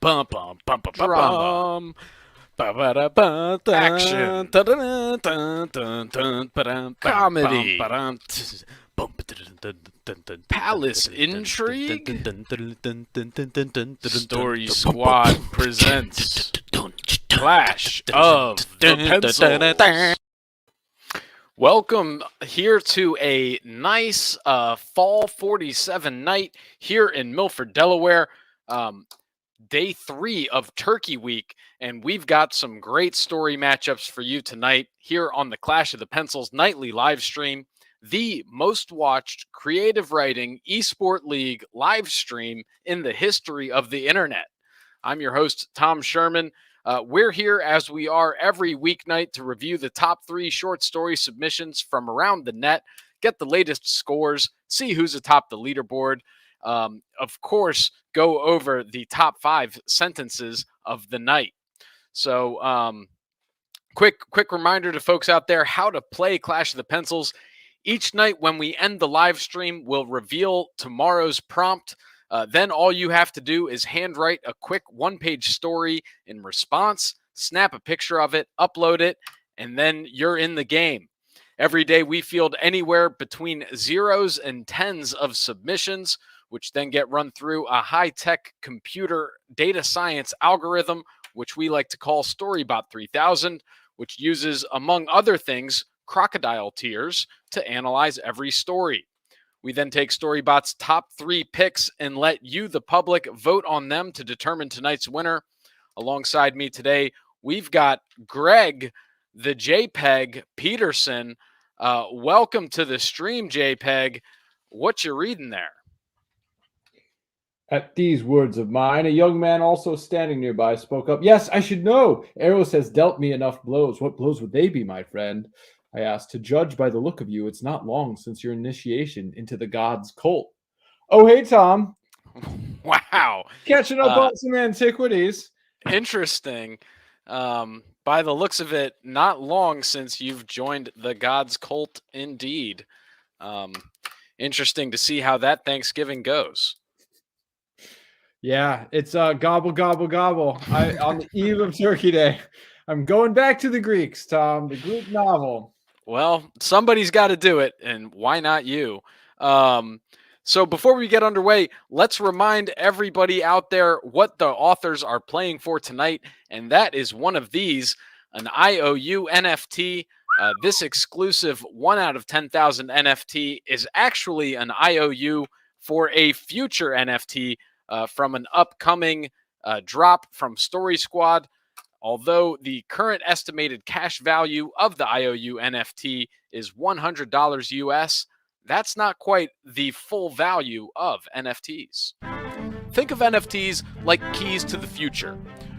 Bum bum bum bum Drama. bum. Action. Comedy. Palace intrigue. Story Squad presents Clash of the Pencils. Welcome here to a nice fall 47 night here in Milford, Delaware. Day 3 of Turkey Week, and we've got some great story matchups for you tonight here on the Clash of the Pencils nightly live stream, the most watched creative writing esport league live stream in the history of the internet. I'm your host, Tom Sherman. We're here as we are every weeknight to review the top 3 short story submissions from around the net, get the latest scores, see who's atop the leaderboard. Of course, go over the top 5 sentences of the night. So, quick reminder to folks out there how to play Clash of the Pencils. Each night when we end the live stream, we'll reveal tomorrow's prompt. Then all you have to do is handwrite a quick one-page story in response, snap a picture of it, upload it, and then you're in the game. Every day we field anywhere between 0s and 10s of submissions, which then get run through a high-tech computer data science algorithm, which we like to call Storybot 3000, which uses, among other things, crocodile tears to analyze every story. We then take Storybot's top 3 picks and let you, the public, vote on them to determine tonight's winner. Alongside me today, we've got Greg, the JPEG Peterson. Welcome to the stream, JPEG. What you reading there? At these words of mine, a young man also standing nearby spoke up. Yes, I should know. Eros has dealt me enough blows. What blows would they be, my friend? I asked. To judge by the look of you, it's not long since your initiation into the gods' cult. Oh, hey, Tom. Wow. Catching up on some antiquities. Interesting. By the looks of it, not long since you've joined the gods' cult indeed. Interesting to see how that Thanksgiving goes. Yeah, it's gobble, gobble, gobble. On the eve of Turkey Day. I'm going back to the Greeks, Tom, the Greek novel. Well, somebody's got to do it, and why not you? So before we get underway, let's remind everybody out there what the authors are playing for tonight, and that is one of these, an IOU NFT. This exclusive 1 out of 10,000 NFT is actually an IOU for a future NFT from an upcoming drop from Story Squad. Although the current estimated cash value of the IOU NFT is $100 US, that's not quite the full value of NFTs. Think of NFTs like keys to the future.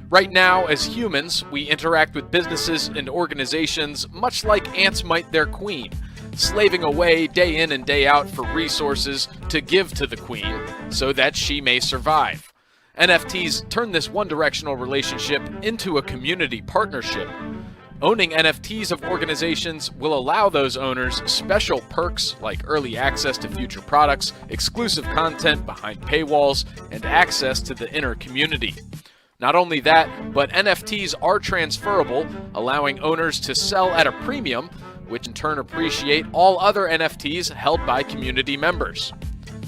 Right now, as humans, we interact with businesses and organizations much like ants might their queen, slaving away day in and day out for resources to give to the queen so that she may survive. NFTs turn this one-directional relationship into a community partnership. Owning NFTs of organizations will allow those owners special perks like early access to future products, exclusive content behind paywalls, and access to the inner community. Not only that, but NFTs are transferable, allowing owners to sell at a premium, which in turn appreciate all other NFTs held by community members.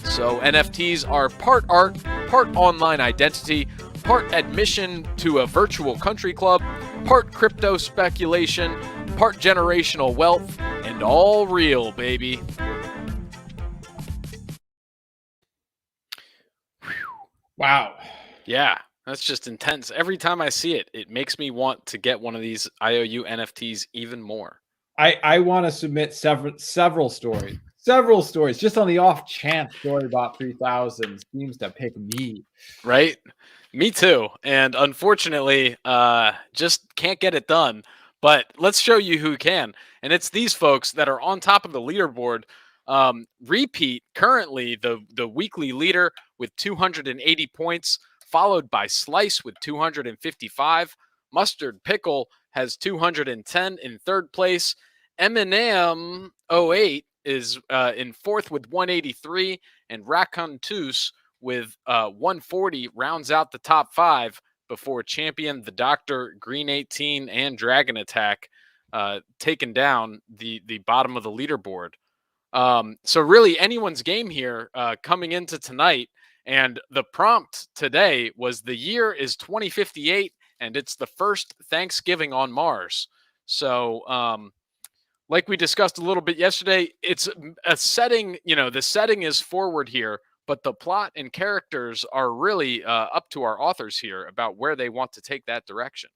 So NFTs are part art, part online identity, part admission to a virtual country club, part crypto speculation, part generational wealth, and all real, baby. Wow. Yeah, that's just intense. Every time I see it, it makes me want to get one of these IOU NFTs even more. I want to submit several stories. Several stories, just on the off chance Storybot 3000 seems to pick me. Right? Me too. And unfortunately, just can't get it done. But let's show you who can. And it's these folks that are on top of the leaderboard. Repeat, currently the weekly leader with 280 points, followed by Slice with 255. Mustard Pickle has 210 in third place. Eminem 08 is in fourth with 183, and Racontus with 140 rounds out the top 5. before Champion, the Doctor, Green 18, and Dragon Attack taken down the bottom of the leaderboard. So really anyone's game here coming into tonight. And the prompt today was the year is 2058 and it's the first Thanksgiving on Mars. So like we discussed a little bit yesterday, it's a setting, the setting is forward here, but the plot and characters are really up to our authors here about where they want to take that direction.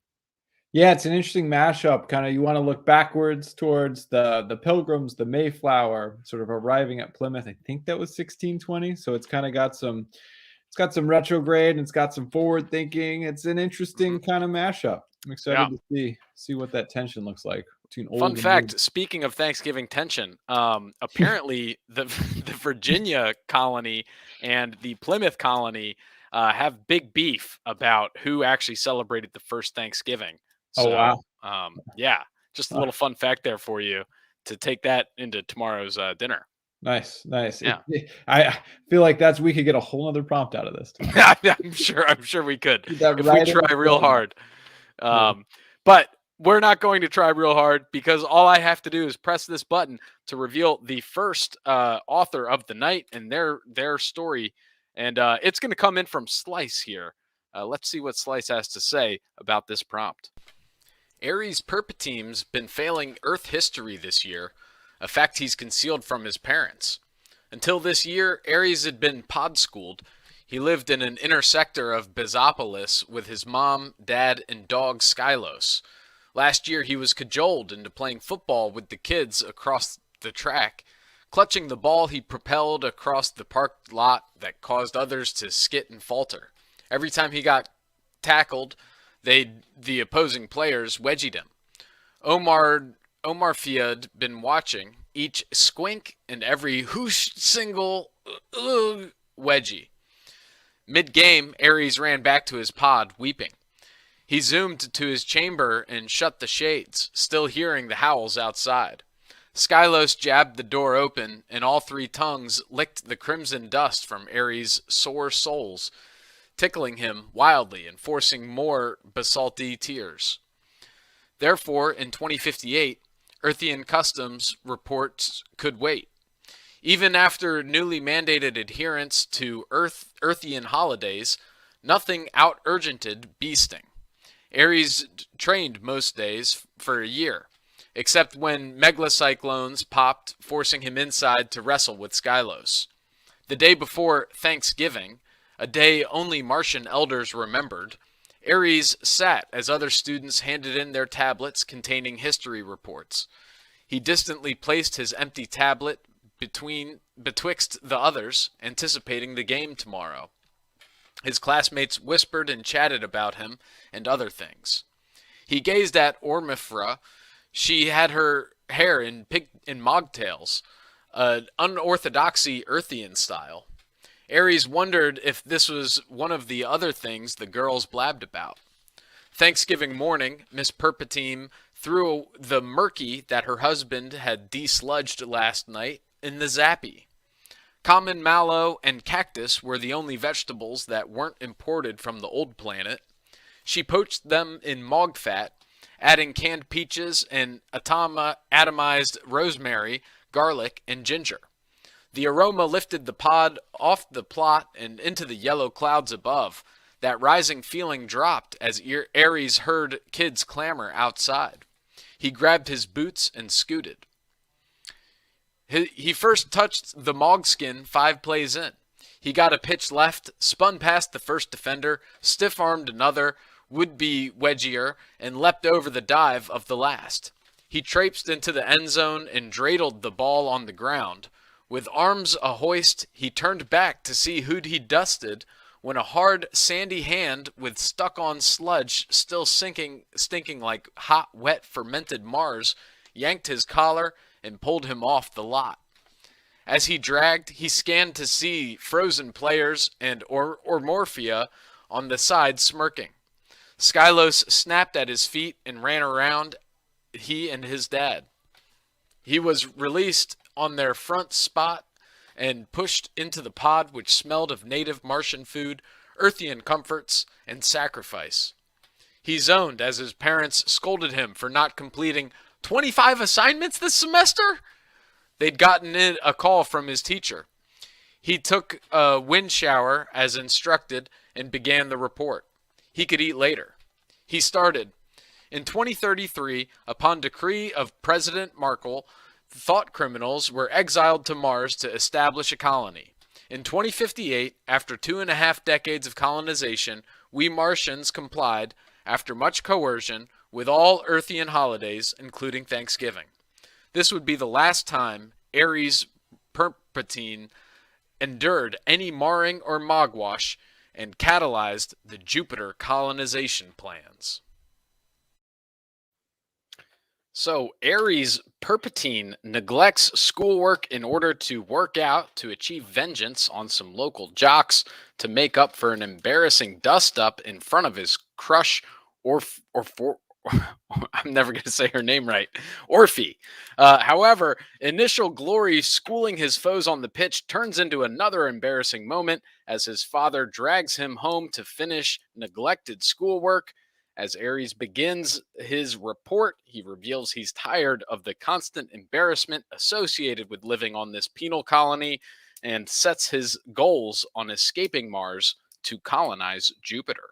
Yeah, it's an interesting mashup. Kind of, you want to look backwards towards the Pilgrims, the Mayflower, sort of arriving at Plymouth. I think that was 1620. So it's kind of got some, it's got some retrograde and it's got some forward thinking. It's an interesting kind of mashup. I'm excited to see what that tension looks like between old. Fun and fact: new. speaking of Thanksgiving tension, apparently the Virginia colony and the Plymouth colony have big beef about who actually celebrated the first Thanksgiving. Oh, So, wow. yeah, just a little fun fact there for you to take that into tomorrow's dinner. Nice. Yeah. I feel like we could get a whole other prompt out of this. I'm sure we could That if right we in the try real film. hard. Yeah. But we're not going to try real hard because all I have to do is press this button to reveal the first author of the night and their story. And it's going to come in from Slice here. Let's see what Slice has to say about this prompt. Ares Perpeteem's been failing Earth history this year, a fact he's concealed from his parents. Until this year, Ares had been pod-schooled. He lived in an inner sector of Bezopolis with his mom, dad, and dog Skylos. Last year, he was cajoled into playing football with the kids across the track. Clutching the ball, he propelled across the parked lot that caused others to skit and falter. Every time he got tackled, the opposing players wedgied him. Omar Fiad been watching each squink and every whoosh single wedgie. Mid-game, Ares ran back to his pod, weeping. He zoomed to his chamber and shut the shades, still hearing the howls outside. Skylos jabbed the door open, and all three tongues licked the crimson dust from Ares' sore soles, tickling him wildly and forcing more basalty tears. Therefore, in 2058, Earthian customs reports could wait. Even after newly mandated adherence to Earthian holidays, nothing out-urgented beasting. Ares trained most days for a year, except when meglacyclones popped, forcing him inside to wrestle with Skylos. The day before Thanksgiving, a day only Martian elders remembered, Ares sat as other students handed in their tablets containing history reports. He distantly placed his empty tablet betwixt the others, anticipating the game tomorrow. His classmates whispered and chatted about him and other things. He gazed at Ormifra. She had her hair in mogtails, an unorthodoxy Earthian style. Ares wondered if this was one of the other things the girls blabbed about. Thanksgiving morning, Miss Perpeteem threw the murky that her husband had desludged last night in the zappy. Common mallow and cactus were the only vegetables that weren't imported from the old planet. She poached them in mog fat, adding canned peaches and atomized rosemary, garlic, and ginger. The aroma lifted the pod off the plot and into the yellow clouds above. That rising feeling dropped as Ares heard kids clamor outside. He grabbed his boots and scooted. He first touched the mogskin 5 plays in. He got a pitch left, spun past the first defender, stiff-armed another, would-be wedgier, and leapt over the dive of the last. He traipsed into the end zone and dreidled the ball on the ground. With arms a-hoist, he turned back to see who'd he dusted when a hard, sandy hand with stuck-on sludge still stinking like hot, wet, fermented Mars yanked his collar and pulled him off the lot. As he dragged, he scanned to see frozen players and Ormorphia on the side smirking. Skylos snapped at his feet and ran around he and his dad. He was released on their front spot and pushed into the pod which smelled of native Martian food, earthian comforts and sacrifice. He zoned as his parents scolded him for not completing 25 assignments this semester. They'd gotten in a call from his teacher. He took a wind shower as instructed and began the report. He could eat later. He started. In 2033, upon decree of President Markle, thought criminals were exiled to Mars to establish a colony. In 2058, after 2.5 decades of colonization, we Martians complied, after much coercion, with all Earthian holidays, including Thanksgiving. This would be the last time Ares Perpetine endured any marring or mogwash and catalyzed the Jupiter colonization plans. So Ares Perpetine neglects schoolwork in order to work out to achieve vengeance on some local jocks to make up for an embarrassing dust-up in front of his crush I'm never going to say her name right, Orphe. However, initial glory schooling his foes on the pitch turns into another embarrassing moment as his father drags him home to finish neglected schoolwork. As Ares begins his report, he reveals he's tired of the constant embarrassment associated with living on this penal colony and sets his goals on escaping Mars to colonize Jupiter.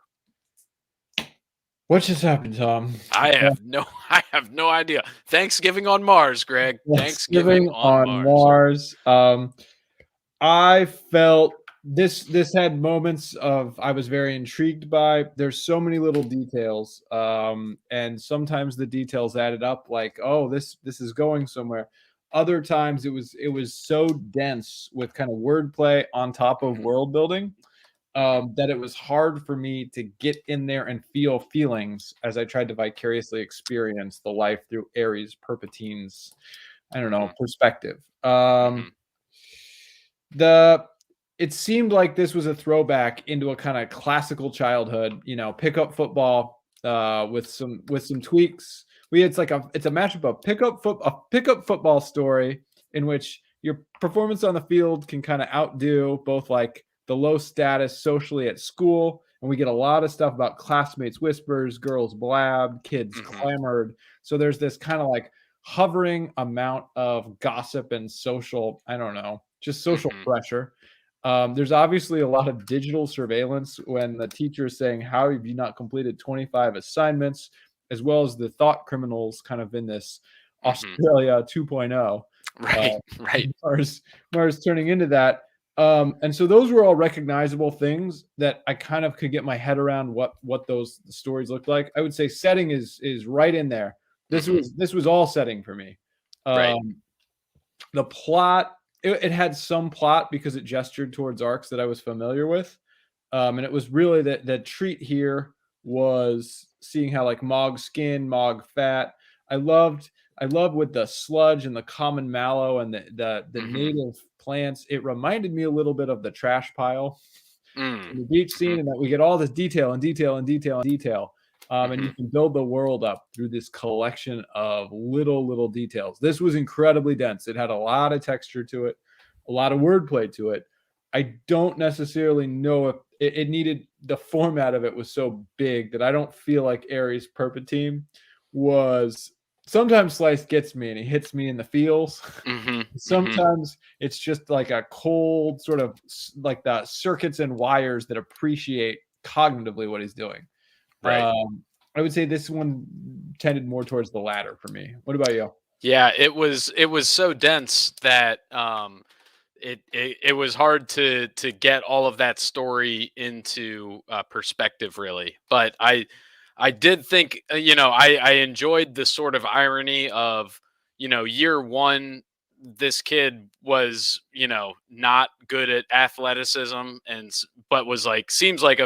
What just happened, Tom? I have no idea. Thanksgiving on Mars, Greg. Thanksgiving on Mars. I felt this had moments of I was very intrigued by. There's so many little details, and sometimes the details added up. Like, oh, this is going somewhere. Other times it was so dense with kind of wordplay on top of world building. That it was hard for me to get in there and feel feelings as I tried to vicariously experience the life through Ares Perpetine's, I don't know, perspective. It seemed like this was a throwback into a kind of classical childhood, pickup football with some tweaks. It's a matchup of a pickup football story in which your performance on the field can kind of outdo both like the low status socially at school, and we get a lot of stuff about classmates whispers, girls blabbed, kids clamored. So there's this kind of like hovering amount of gossip and social, I don't know, just social pressure. There's obviously a lot of digital surveillance when the teacher is saying, how have you not completed 25 assignments, as well as the thought criminals kind of in this Australia 2.0. Right. Mars turning into that. And so those were all recognizable things that I kind of could get my head around what those stories looked like. I would say setting is right in there. This was all setting for me. The plot, it had some plot because it gestured towards arcs that I was familiar with. And it was really the treat here was seeing how like Mog skin, Mog fat. I loved with the sludge and the common mallow and the native plants. It reminded me a little bit of the trash pile in the beach scene, and that we get all this detail and detail and detail and detail. And you can build the world up through this collection of little details. This was incredibly dense. It had a lot of texture to it, a lot of wordplay to it. I don't necessarily know if it needed, the format of it was so big that I don't feel like Ares Perpetine was. Sometimes Slice gets me and he hits me in the feels. Sometimes it's just like a cold sort of like the circuits and wires that appreciate cognitively what he's doing. I would say this one tended more towards the latter for me. What about you? Yeah, it was so dense that it was hard to get all of that story into perspective, really. But I did think, I enjoyed the sort of irony of, year one, this kid was, not good at athleticism but was like, seems like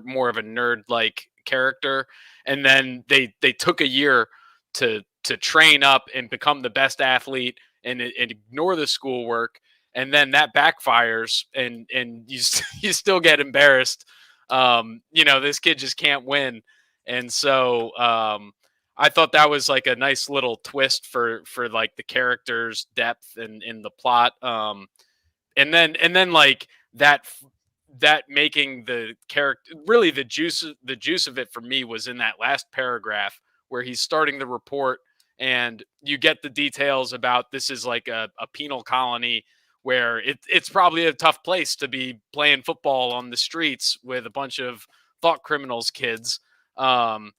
more of a nerd like character. And then they took a year to train up and become the best athlete and ignore the schoolwork. And then that backfires and you still get embarrassed. This kid just can't win. And so I thought that was like a nice little twist for like the characters' depth and in the plot. And then like that that making the character really the juice of it for me was in that last paragraph where he's starting the report, and you get the details about this is like a penal colony where it's probably a tough place to be playing football on the streets with a bunch of thought criminals kids. And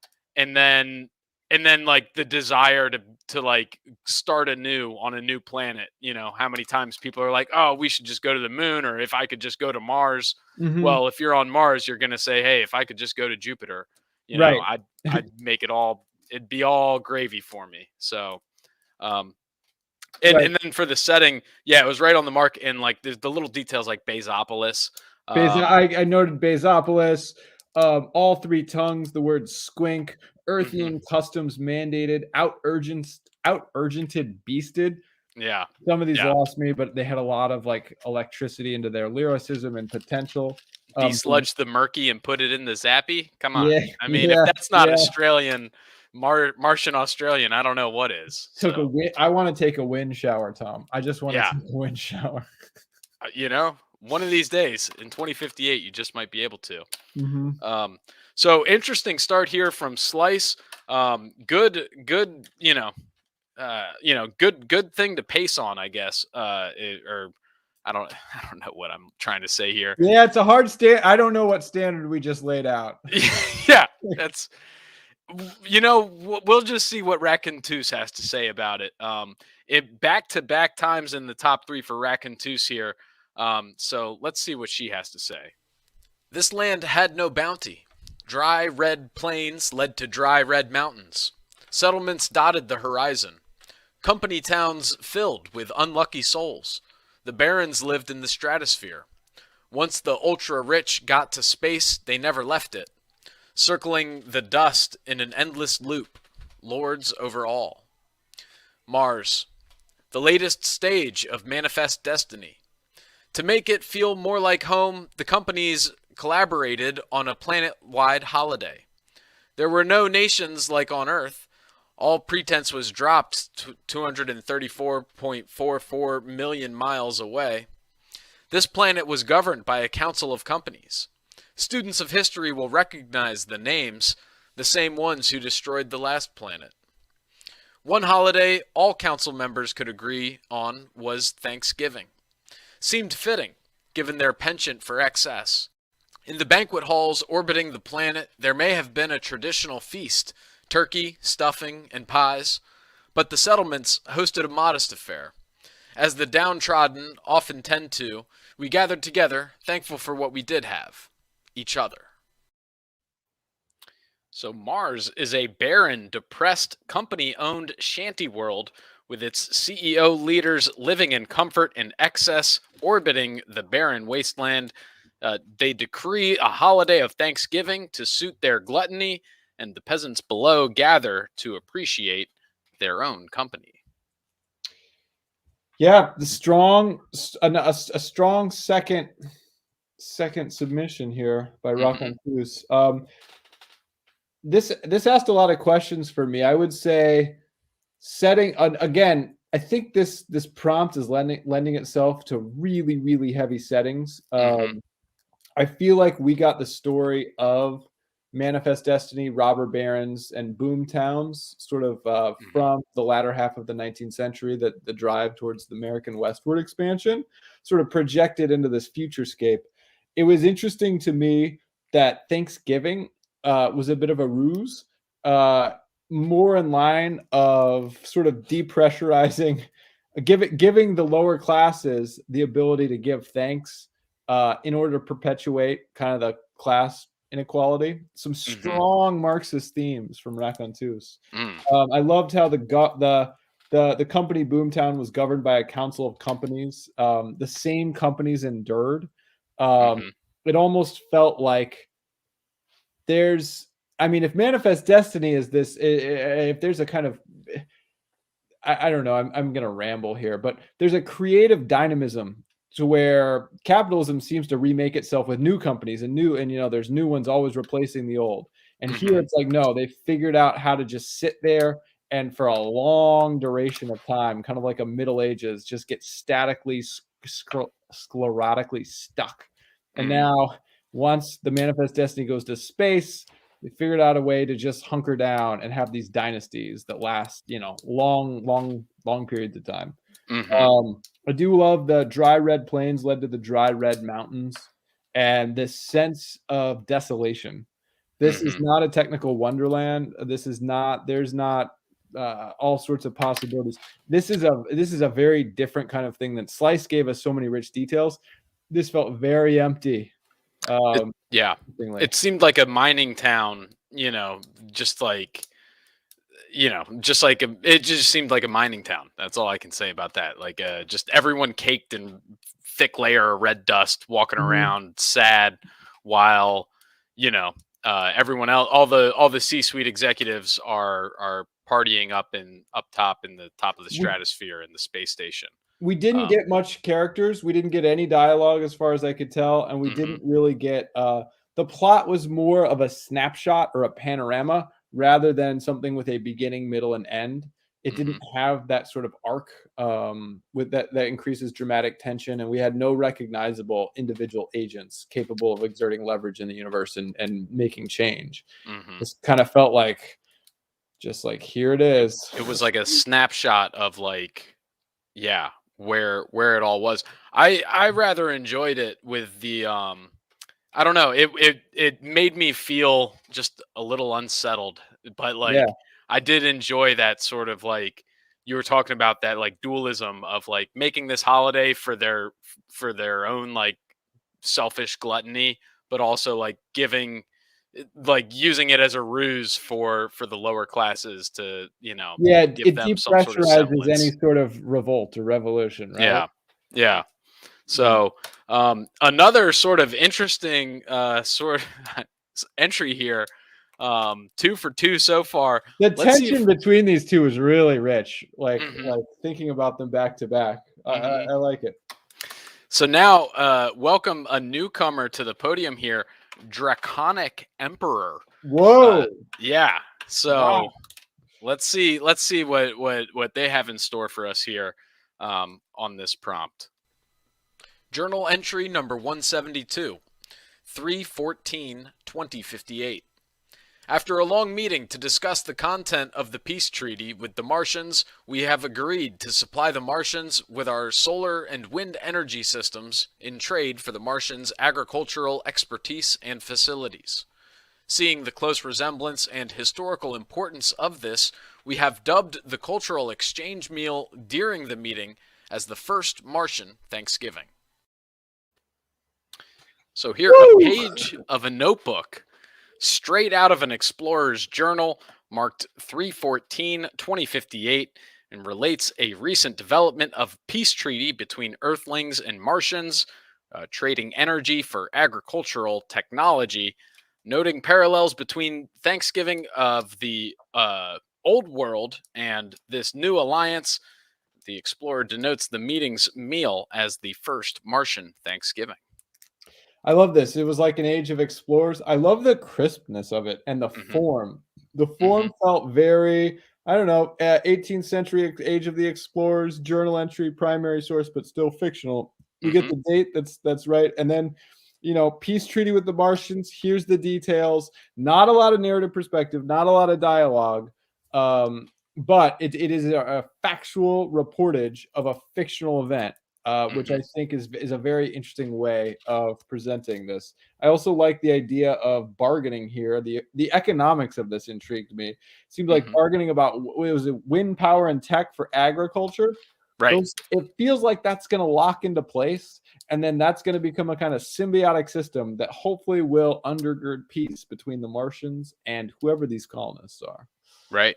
then like the desire to like start anew on a new planet. You know, how many times people are like, oh, we should just go to the moon, or if I could just go to Mars. Mhm. Well, if you're on Mars, you're going to say, hey, if I could just go to Jupiter, you know, Right. I'd make it all, it'd be all gravy for me. So, and, Right. and then for the setting, yeah, it was right on the mark. And like there's the little details like Basopolis. I noted Basopolis, all three tongues, the word squink, Earthian customs mandated, out-urgented beasted. Yeah. Some of these Yeah. lost me, but they had a lot of like electricity into their lyricism and potential. Desludge the murky and put it in the zappy. Come on. Yeah, I mean, yeah, if that's not yeah. Australian, Martian Australian, I don't know what is. So, I want to take a wind shower, Tom. I just want to Yeah. take a wind shower. You know, one of these days in 2058, you just might be able to. Mhm. So interesting start here from Slice. Good, good thing to pace on, I guess. Or I don't know what I'm trying to say here. Yeah, it's a hard I don't know what standard we just laid out. Yeah, that's, we'll just see what Racontus has to say about it. It back-to-back times in the top 3 for Racontus here. So let's see what she has to say. This land had no bounty. Dry red plains led to dry red mountains. Settlements dotted the horizon. Company towns filled with unlucky souls. The barons lived in the stratosphere. Once the ultra-rich got to space, they never left it. Circling the dust in an endless loop, lords over all. Mars, the latest stage of manifest destiny. To make it feel more like home, the companies collaborated on a planet-wide holiday. There were no nations like on Earth. All pretense was dropped 234.44 million miles away. This planet was governed by a council of companies. Students of history will recognize the names, the same ones who destroyed the last planet. One holiday all council members could agree on was Thanksgiving. Seemed fitting, given their penchant for excess. In the banquet halls orbiting the planet, there may have been a traditional feast, turkey, stuffing, and pies, but the settlements hosted a modest affair. As the downtrodden often tend to, we gathered together, thankful for what we did have, each other. So Mars is a barren, depressed, company-owned shanty world with its CEO leaders living in comfort and excess, orbiting the barren wasteland. They decree a holiday of Thanksgiving to suit their gluttony, and the peasants below gather to appreciate their own company. Yeah, a strong second submission here by Racontus. This asked a lot of questions for me. I would say setting again. I think this prompt is lending itself to really, really heavy settings. I feel like we got the story of Manifest Destiny, robber barons, and boom towns sort of from the latter half of the 19th century, that the drive towards the American westward expansion sort of projected into this futurescape. It was interesting to me that Thanksgiving was a bit of a ruse, more in line of sort of depressurizing, giving the lower classes the ability to give thanks in order to perpetuate kind of the class inequality. Some strong Marxist themes from Racontus. I loved how the company Boomtown was governed by a council of companies. The same companies endured. It almost felt like if Manifest Destiny is this, if there's a kind of, I don't know, I'm going to ramble here, but there's a creative dynamism to where capitalism seems to remake itself with new companies and there's new ones always replacing the old. And here it's like, no, they figured out how to just sit there and for a long duration of time, kind of like a Middle Ages, just get statically, sclerotically stuck. And Mhm. now, once the Manifest Destiny goes to space, they figured out a way to just hunker down and have these dynasties that last, long periods of time. Mhm. I do love the dry red plains led to the dry red mountains and this sense of desolation. This is Mhm. not a technical wonderland. There's not all sorts of possibilities. This is a very different kind of thing than Slice gave us so many rich details. This felt very empty. Yeah. Interestingly. It seemed like a mining town, just like it just seemed like a mining town. That's all I can say about that. Like just everyone caked in thick layer of red dust, walking Mhm. around sad, while everyone else, all the C-suite executives are partying up top in the top of the We stratosphere in the space station. we didn't Um, get much characters. We didn't get any dialogue as far as I could tell, and we mhm, didn't really get the plot was more of a snapshot or a panorama rather than something with a beginning, middle, and end. It didn't mhm. have that sort of arc with that increases dramatic tension, and we had no recognizable individual agents capable of exerting leverage in the universe and making change. Mhm. This kind of felt like just like here it It, is. it was like a snapshot of like, yeah, where it all was. I rather enjoyed it with the I don't know. It made me feel just a little unsettled, but Yeah. like I did enjoy that sort of like you were talking about that like dualism of like making this holiday for their own like selfish gluttony, but also like giving like using it as a ruse for the lower classes to Yeah, give it them some sort of depressurizes any semblance. sort of revolt or revolution, right? Yeah, yeah. Yeah. So another sort of interesting sort entry here. 2 for 2 so far. The Let's see tension if. between these 2 is really rich, Mhm, like, thinking about them back to back. mhm. I like it. So now, welcome a newcomer to the podium here, Draconic Emperor. Uh, Whoa! yeah. Wow. So let's see what they have in store for us here on this prompt. Journal entry number 172, 3/14/2058. After a long meeting to discuss the content of the peace treaty with the Martians, we have agreed to supply the Martians with our solar and wind energy systems in trade for the Martians' agricultural expertise and facilities. Seeing the close resemblance and historical importance of this, we have dubbed the cultural exchange meal during the meeting as the first Martian Thanksgiving. So here, a Woo! page of a notebook straight out of an explorer's journal marked 3/14/2058 and relates a recent development of peace treaty between Earthlings and Martians, trading energy for agricultural technology, noting parallels between Thanksgiving of the old world and this new alliance. The explorer denotes the meeting's meal as the first Martian Thanksgiving. I love this. It was like an age of explorers. I love the crispness of it and the Hmm. form. The Hmm. form felt very, I don't know, 18th century age of the explorers, journal entry, primary source, but still fictional. We get Hmm. the date that's right. And then, peace treaty with the Martians. Here's the details. Not a lot of narrative perspective, not a lot of dialogue. But it is a factual reportage of a fictional event, which I Hmm. think is a very interesting way of presenting this. I also like the idea of bargaining here. The economics of this intrigued me. Seemed like Hmm. bargaining about what was it, wind power and tech for agriculture. Right. Those it feels like that's going to lock into place, and then that's going to become a kind of symbiotic system that hopefully will undergird peace between the Martians and whoever these colonists are. Right.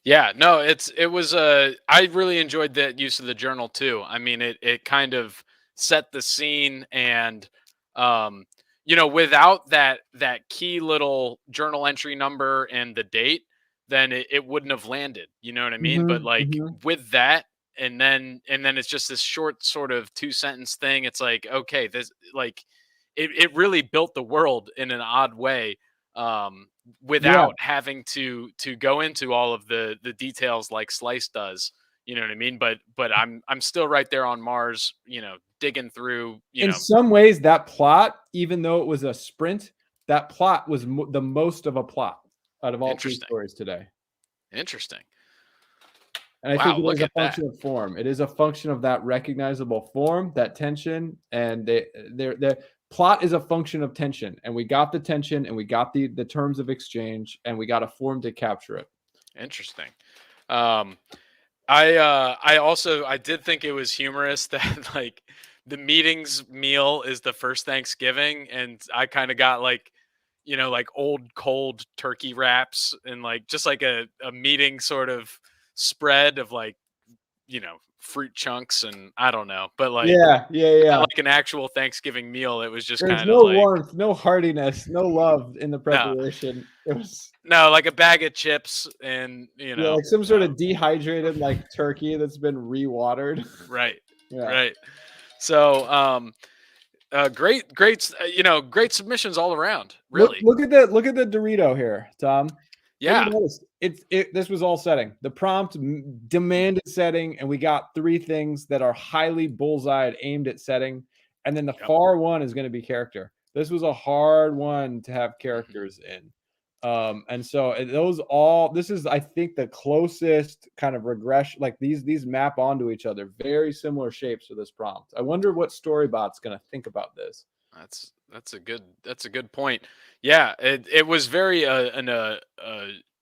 Yeah, no, it was I really enjoyed that use of the journal too. I mean, it kind of set the scene and um without that key little journal entry number and the date, then it wouldn't have landed. You know what I mean? But Mhm, like mhm. with that and then it's just this short sort of 2 sentence thing. It's like, okay, this like it really built the world in an odd way. Yeah, Without having to go into all of the details like Slice does. You know what I mean? But I'm still right there on Mars, you know, digging through, you In know. some ways, that plot, even though it was a sprint, that plot was the most of a plot out of all three Interesting. stories today. Interesting. And I Wow, think it look is a at that. function of form. It is a function of that recognizable form, that tension, and the plot is a function of tension. And we got the tension, and we got the terms of exchange, and we got a form to capture it. Interesting. I did think it was humorous that like the meetings meal is the first Thanksgiving, and I kind of got like, you know, like old cold turkey wraps and like just like a meeting sort of spread of like, you know, fruit chunks and I don't know, but like Yeah. not like an actual Thanksgiving meal. It was just There's kind of no like warmth, no heartiness, no love in the no, preparation. It was like a bag of chips and you know, like some sort of dehydrated like turkey that's been rewatered. right, Yeah. right. So, great, you know, great submissions all around. Really, Look at the Dorito here, Tom. yeah. Notice this was all setting. The prompt demanded setting, and we got three things that are highly bullseyed, aimed at setting. And then the far one is going to be character. This was a hard one to have characters in. And so this is, I think, the closest kind of regression. Like these map onto each other, very similar shapes for this prompt. I wonder what Storybot's going to think about this. That's a good point. Yeah, it was very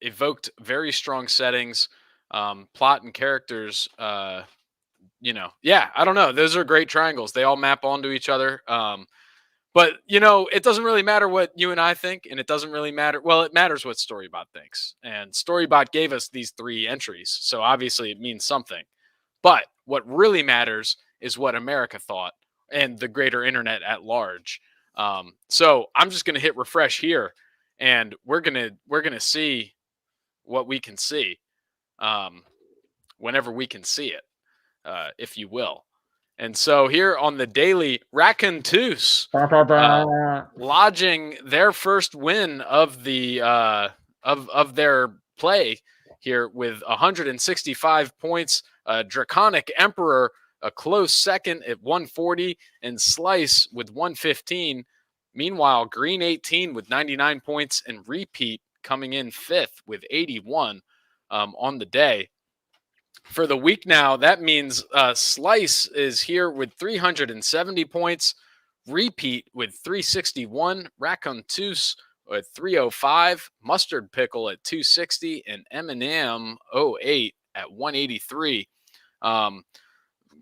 evoked very strong settings, plot and characters. You know, yeah, I don't know. Those are great triangles. They all map onto each other. But you know, it doesn't really matter what you and I think, and it doesn't really matter. Well, it matters what Storybot thinks, and Storybot gave us these three entries, so obviously it means something. But what really matters is what America thought and the greater internet at large. So I'm just gonna hit refresh here, and we're gonna see what we can see, whenever we can see it, if you will. And so here on the daily, Racontus lodging their first win of the of their play here with 165 points. Draconic Emperor a close second at 140, and Slice with 115. Meanwhile, Green 18 with 99 points, and Repeat coming in fifth with 81 on the day. For the week now, that means Slice is here with 370 points, Repeat with 361, Racontus at 305, Mustard Pickle at 260, and Eminem 08 at 183.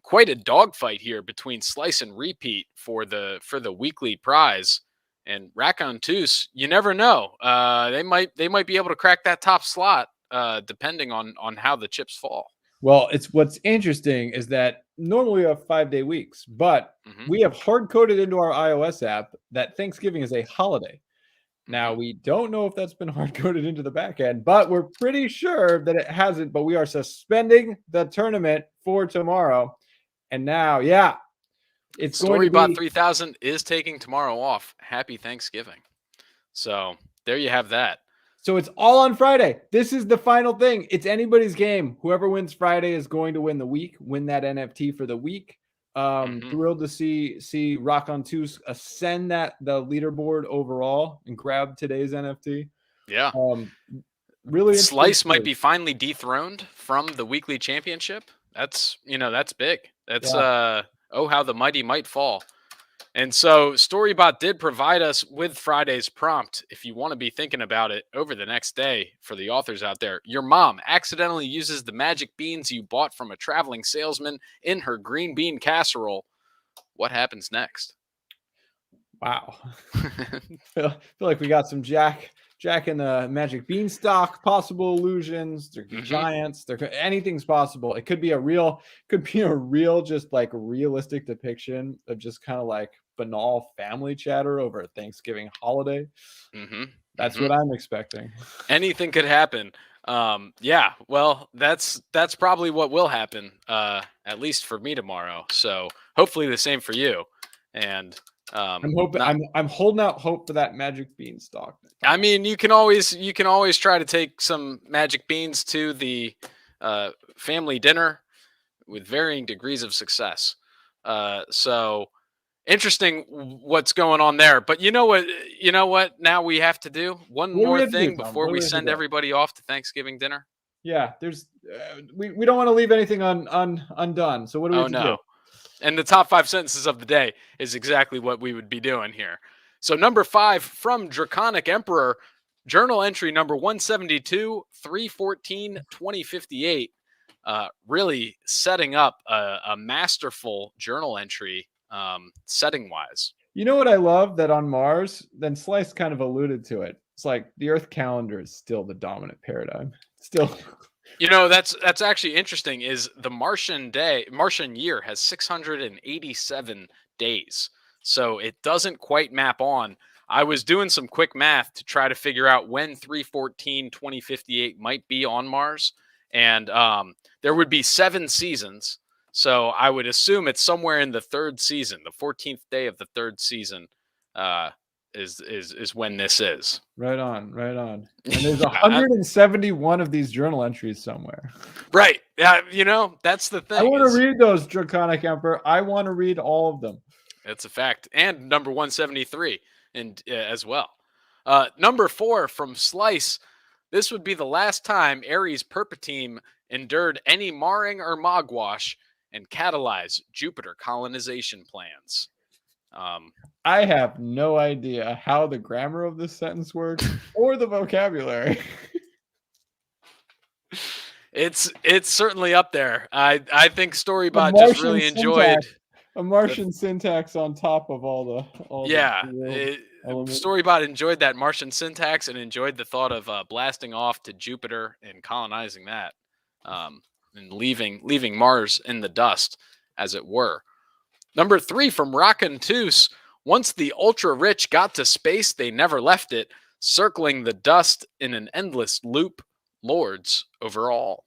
Quite a dogfight here between Slice and Repeat for the weekly prize. And Racontus, you never know. They might be able to crack that top slot, depending on how the chips fall. Well, what's interesting is that normally we have 5-day weeks, but we have hard coded into our iOS app that Thanksgiving is a holiday. Now, we don't know if that's been hard coded into the back end, but we're pretty sure that it hasn't. But we are suspending the tournament for tomorrow. And now, yeah, it's Storybot 3000 is taking tomorrow off. Happy Thanksgiving. So there you have that. So it's all on Friday. This is the final thing. It's anybody's game. Whoever wins Friday is going to win the week, win that NFT for the week. Thrilled to see Racontus ascend the leaderboard overall and grab today's NFT. Yeah. Really, Slice might be finally dethroned from the weekly championship. That's big. That's how the mighty might fall. And so Storybot did provide us with Friday's prompt. If you want to be thinking about it over the next day for the authors out there, your mom accidentally uses the magic beans you bought from a traveling salesman in her green bean casserole. What happens next? Wow. I feel like we got some Jack in the magic beanstalk, possible illusions. There could be giants. Anything's possible. It could be a real just like realistic depiction of just kind of like banal family chatter over a Thanksgiving holiday. That's what I'm expecting. Anything could happen. Yeah, well, that's probably what will happen, at least for me tomorrow. So hopefully the same for you. And I'm holding out hope for that magic beanstalk. I mean, you can always try to take some magic beans to the family dinner with varying degrees of success. So interesting what's going on there. But you know what? You know what? Now we have to do one What do we more have to do, thing Tom? before What do we we have to send do? everybody off to Thanksgiving dinner. Yeah, there's we don't want to leave anything undone. So what do we Oh have to do? no! And the top 5 sentences of the day is exactly what we would be doing here. So number 5 from Draconic Emperor, journal entry number 172, 3/14/2058. Really setting up a masterful journal entry, setting wise. You know what I love? That on Mars, then Slice kind of alluded to it. It's like the Earth calendar is still the dominant paradigm. Still. You know, that's actually interesting. Is the Martian year has 687 days, so it doesn't quite map on. I was doing some quick math to try to figure out when 3/14/2058 might be on Mars, and there would be 7 seasons. So I would assume it's somewhere in the 3rd season, the 14th day of the 3rd season, is when this is. Right on. And there's 171 of these journal entries somewhere. Right. Yeah. You know, that's the thing. I want to read those, Draconic Emperor. I want to read all of them. It's a fact. And number 173 as well. Number 4 from Slice. This would be the last time Ares Perpeteam endured any marring or mogwash and catalyze Jupiter colonization plans. I have no idea how the grammar of this sentence works or the vocabulary. It's certainly up there. I think Storybot just really enjoyed a Martian syntax on top of all the Storybot enjoyed that Martian syntax and enjoyed the thought of blasting off to Jupiter and colonizing that, and leaving Mars in the dust, as it were. Number 3 from Rockin' Toos. Once the ultra-rich got to space, they never left it, circling the dust in an endless loop, lords over all.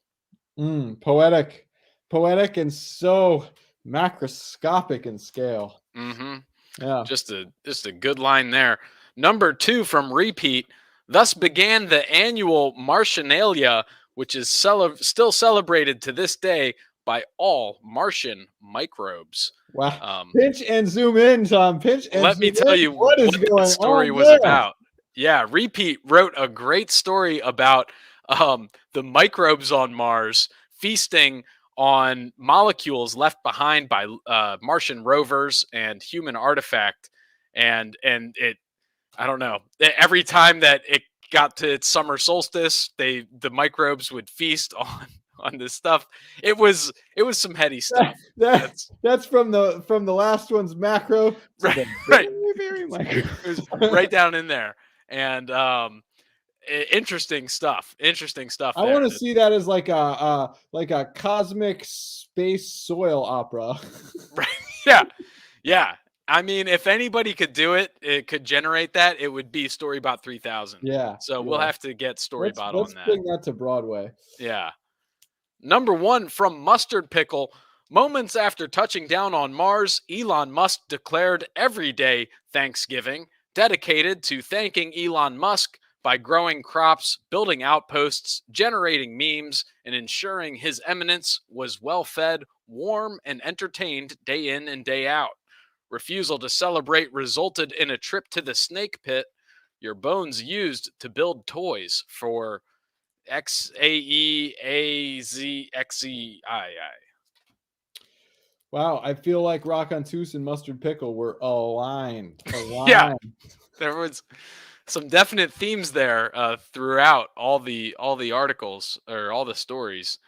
Poetic and so macroscopic in scale. Yeah. Just a good line there. Number 2 from Repeat. Thus began the annual Martianalia, which is still celebrated to this day by all Martian microbes. Wow. Pinch and zoom in, Tom. Let me tell you what the story was about. Yeah, Repeat wrote a great story about the microbes on Mars feasting on molecules left behind by Martian rovers and human artifact. And it, I don't know, every time that it got to its summer solstice, the microbes would feast on this stuff. It was some heady stuff. That's from the last one's macro. Right. Very micro. It was right down in there. And interesting stuff. I want to see that as like a cosmic space soil opera. Right. Yeah. I mean, if anybody could do it, it could generate that, it would be Storybot 3000. Yeah. So we'll have to get Storybot on that. Let's bring that to Broadway. Yeah. Number 1 from Mustard Pickle. Moments after touching down on Mars, Elon Musk declared everyday Thanksgiving, dedicated to thanking Elon Musk by growing crops, building outposts, generating memes, and ensuring his eminence was well-fed, warm, and entertained day in and day out. Refusal to celebrate resulted in a trip to the snake pit, your bones used to build toys for XAEAZXEII. Wow, I feel like Rockin' Toos and Mustard Pickle were aligned. Yeah, there was some definite themes there throughout all the articles or all the stories.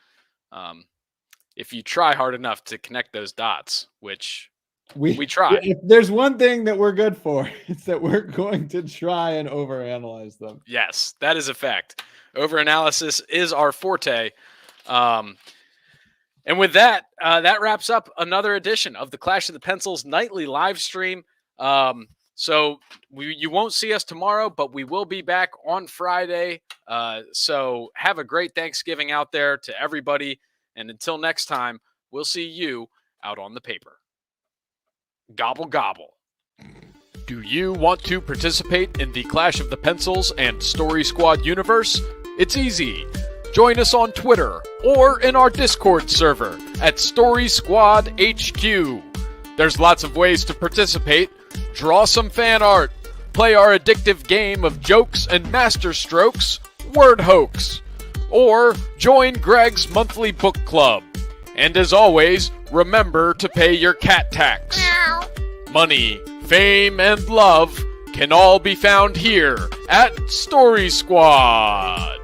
If you try hard enough to connect those dots, which we try. If there's one thing that we're good for, it's that we're going to try and overanalyze them. Yes, that is a fact. Overanalysis is our forte. And with that, that wraps up another edition of the Clash of the Pencils nightly live stream. So you won't see us tomorrow, but we will be back on Friday. So have a great Thanksgiving out there to everybody. And until next time, we'll see you out on the paper. Gobble, gobble. Do you want to participate in the Clash of the Pencils and Story Squad universe? It's easy. Join us on Twitter or in our Discord server at Story Squad HQ. There's lots of ways to participate. Draw some fan art. Play our addictive game of jokes and master strokes, Word Hoax. Or join Greg's monthly book club. And as always, remember to pay your cat tax. Money, fame, and love can all be found here at Story Squad.